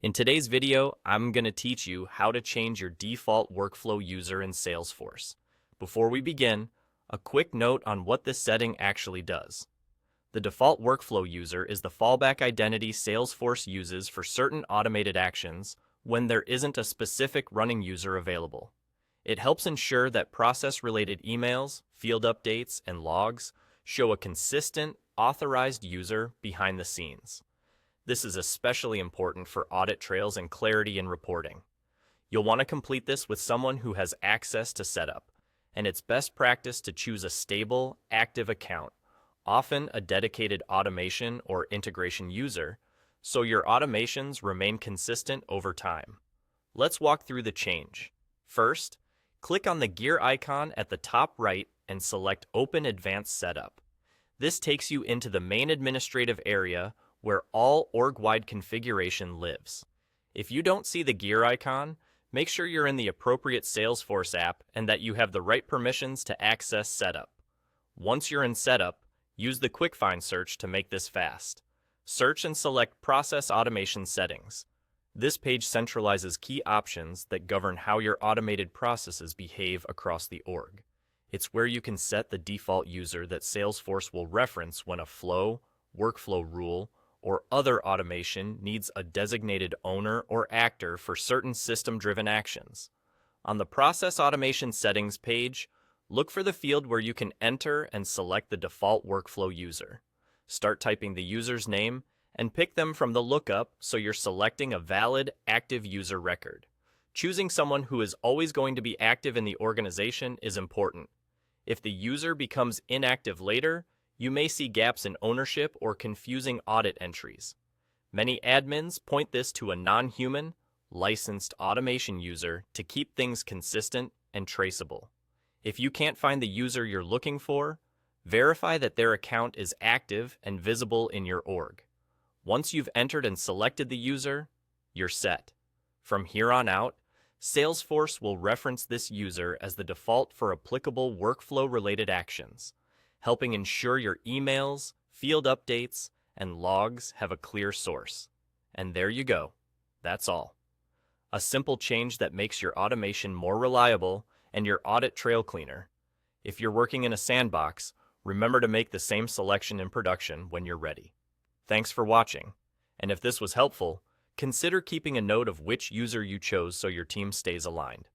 In today's video, I'm going to teach you how to change your default workflow user in Salesforce. Before we begin, a quick note on what this setting actually does. The default workflow user is the fallback identity Salesforce uses for certain automated actions when there isn't a specific running user available. It helps ensure that process-related emails, field updates, and logs show a consistent, authorized user behind the scenes. This is especially important for audit trails and clarity in reporting. You'll want to complete this with someone who has access to setup, and it's best practice to choose a stable, active account, often a dedicated automation or integration user, so your automations remain consistent over time. Let's walk through the change. First, click on the gear icon at the top right and select Open Advanced Setup. This takes you into the main administrative area where all org-wide configuration lives. If you don't see the gear icon, make sure you're in the appropriate Salesforce app and that you have the right permissions to access Setup. Once you're in Setup, use the Quick Find search to make this fast. Search and select Process Automation Settings. This page centralizes key options that govern how your automated processes behave across the org. It's where you can set the default user that Salesforce will reference when a flow, workflow rule, or other automation needs a designated owner or actor for certain system-driven actions. On the Process Automation Settings page, look for the field where you can enter and select the default workflow user. Start typing the user's name and pick them from the lookup so you're selecting a valid, active user record. Choosing someone who is always going to be active in the organization is important. If the user becomes inactive later, you may see gaps in ownership or confusing audit entries. Many admins point this to a non-human, licensed automation user to keep things consistent and traceable. If you can't find the user you're looking for, verify that their account is active and visible in your org. Once you've entered and selected the user, you're set. From here on out, Salesforce will reference this user as the default for applicable workflow-related actions, helping ensure your emails, field updates, and logs have a clear source. And there you go. That's all. A simple change that makes your automation more reliable and your audit trail cleaner. If you're working in a sandbox, remember to make the same selection in production when you're ready. Thanks for watching. And if this was helpful, consider keeping a note of which user you chose so your team stays aligned.